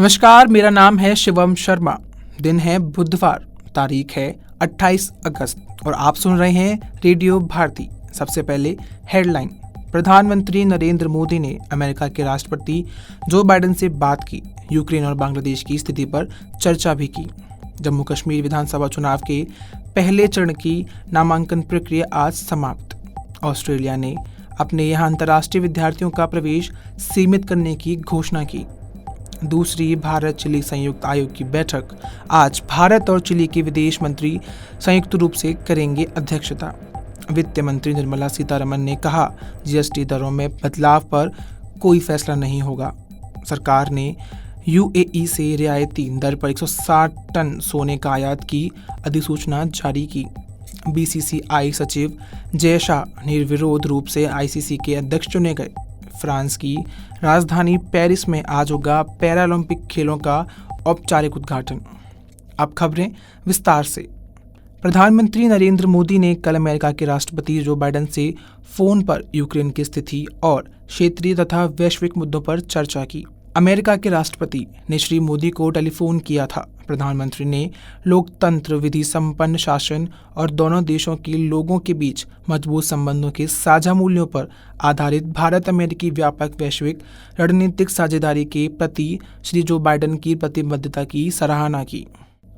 नमस्कार, मेरा नाम है शिवम शर्मा। दिन है बुधवार, तारीख है 28 अगस्त और आप सुन रहे हैं रेडियो भारती। सबसे पहले हेडलाइन। प्रधानमंत्री नरेंद्र मोदी ने अमेरिका के राष्ट्रपति जो बाइडेन से बात की। यूक्रेन और बांग्लादेश की स्थिति पर चर्चा भी की। जम्मू कश्मीर विधानसभा चुनाव के पहले चरण की नामांकन प्रक्रिया आज समाप्त। ऑस्ट्रेलिया ने अपने यहाँ अंतर्राष्ट्रीय विद्यार्थियों का प्रवेश सीमित करने की घोषणा की। दूसरी भारत चिली संयुक्त आयोग की बैठक आज भारत और चिली के विदेश मंत्री संयुक्त रूप से करेंगे अध्यक्षता। वित्त मंत्री निर्मला सीतारमण ने कहा, जीएसटी दरों में बदलाव पर कोई फैसला नहीं होगा। सरकार ने यूएई से रियायती दर पर 160 टन सोने का आयात की अधिसूचना जारी की। बीसीसीआई सचिव जय शाह निर्विरोध रूप से आईसीसी के अध्यक्ष चुने गए। फ्रांस की राजधानी पेरिस में आज होगा पैरालंपिक खेलों का औपचारिक उद्घाटन। अब खबरें विस्तार से। प्रधानमंत्री नरेंद्र मोदी ने कल अमेरिका के राष्ट्रपति जो बाइडेन से फोन पर यूक्रेन की स्थिति और क्षेत्रीय तथा वैश्विक मुद्दों पर चर्चा की। अमेरिका के राष्ट्रपति ने श्री मोदी को टेलीफोन किया था। प्रधानमंत्री ने लोकतंत्र, विधि संपन्न शासन और दोनों देशों के लोगों के बीच मजबूत संबंधों के साझा मूल्यों पर आधारित भारत अमेरिकी व्यापक वैश्विक रणनीतिक साझेदारी के प्रति श्री जो बाइडेन की प्रतिबद्धता की सराहना की।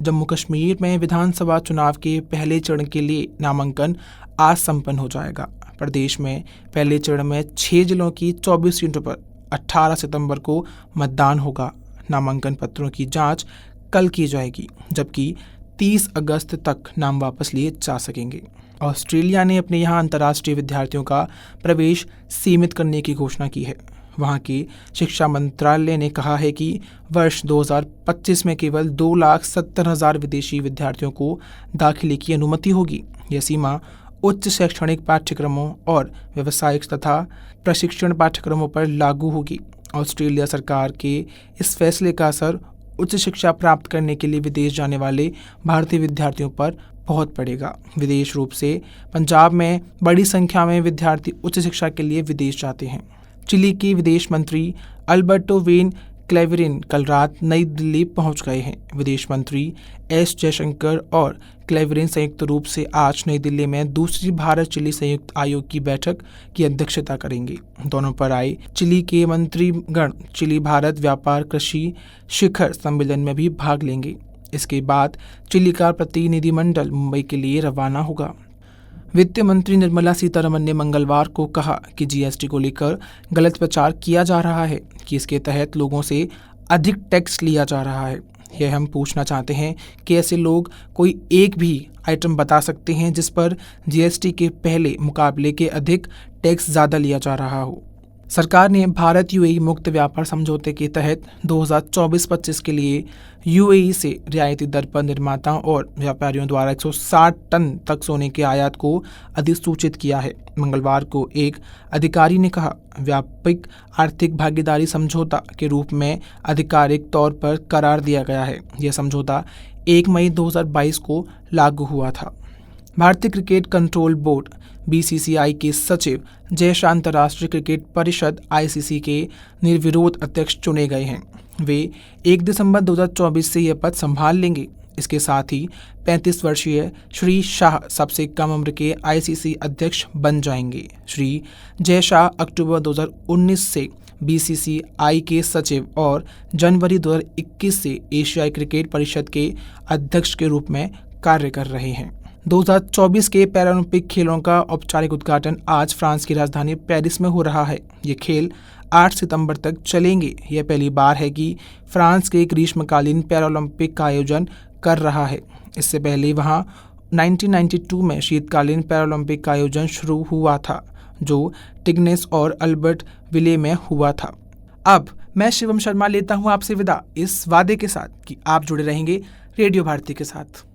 जम्मू कश्मीर में विधानसभा चुनाव के पहले चरण के लिए नामांकन आज संपन्न हो जाएगा। प्रदेश में पहले चरण में 6 जिलों की 24 सीटों पर 18 सितंबर को मतदान होगा। नामांकन पत्रों की जांच कल की जाएगी, जबकि 30 अगस्त तक नाम वापस लिए जा सकेंगे। ऑस्ट्रेलिया ने अपने यहाँ अंतर्राष्ट्रीय विद्यार्थियों का प्रवेश सीमित करने की घोषणा की है। वहाँ के शिक्षा मंत्रालय ने कहा है कि वर्ष 2025 में केवल 2,70,000 विदेशी विद्यार्थियों को दाखिले की अनुमति होगी। यह सीमा उच्च शैक्षणिक पाठ्यक्रमों और व्यावसायिक तथा प्रशिक्षण पाठ्यक्रमों पर लागू होगी। ऑस्ट्रेलिया सरकार के इस फैसले का असर उच्च शिक्षा प्राप्त करने के लिए विदेश जाने वाले भारतीय विद्यार्थियों पर बहुत पड़ेगा। विदेश रूप से पंजाब में बड़ी संख्या में विद्यार्थी उच्च शिक्षा के लिए विदेश जाते हैं। चिली के विदेश मंत्री अल्बर्टो वेन क्लेवेरिन कल रात नई दिल्ली पहुंच गए हैं। विदेश मंत्री एस जयशंकर और क्लेवेरिन संयुक्त रूप से आज नई दिल्ली में दूसरी भारत चिली संयुक्त आयोग की बैठक की अध्यक्षता करेंगे। दोनों पर आए चिली के मंत्रीगण चिली भारत व्यापार कृषि शिखर सम्मेलन में भी भाग लेंगे। इसके बाद चिली का प्रतिनिधिमंडल मुंबई के लिए रवाना होगा। वित्त मंत्री निर्मला सीतारमण ने मंगलवार को कहा कि जीएसटी को लेकर गलत प्रचार किया जा रहा है कि इसके तहत लोगों से अधिक टैक्स लिया जा रहा है। यह हम पूछना चाहते हैं कि ऐसे लोग कोई एक भी आइटम बता सकते हैं जिस पर जीएसटी के पहले मुकाबले के अधिक टैक्स ज़्यादा लिया जा रहा हो। सरकार ने भारत यूएई मुक्त व्यापार समझौते के तहत 2024-25 के लिए यूएई से रियायती दर पर निर्माताओं और व्यापारियों द्वारा 160 टन तक सोने के आयात को अधिसूचित किया है। मंगलवार को एक अधिकारी ने कहा, व्यापक आर्थिक भागीदारी समझौता के रूप में आधिकारिक तौर पर करार दिया गया है। यह समझौता 1 मई 2022 को लागू हुआ था। भारतीय क्रिकेट कंट्रोल बोर्ड बीसीसीआई के सचिव जय शाह अंतर्राष्ट्रीय क्रिकेट परिषद आईसीसी के निर्विरोध अध्यक्ष चुने गए हैं। वे 1 दिसंबर 2024 से यह पद संभाल लेंगे। इसके साथ ही 35 वर्षीय श्री शाह सबसे कम उम्र के आईसीसी अध्यक्ष बन जाएंगे। श्री जय शाह अक्टूबर 2019 से बीसीसीआई के सचिव और जनवरी 2021 से एशियाई क्रिकेट परिषद के अध्यक्ष के रूप में कार्य कर रहे हैं। 2024 के पैरालंपिक खेलों का औपचारिक उद्घाटन आज फ्रांस की राजधानी पेरिस में हो रहा है। ये खेल 8 सितंबर तक चलेंगे। यह पहली बार है कि फ्रांस के ग्रीष्मकालीन पैरालंपिक का आयोजन कर रहा है। इससे पहले वहां 1992 में शीतकालीन पैरालंपिक का आयोजन शुरू हुआ था, जो टिग्नेस और अल्बर्ट विले में हुआ था। अब मैं शिवम शर्मा लेता हूं आपसे विदा, इस वादे के साथ कि आप जुड़े रहेंगे रेडियो भारती के साथ।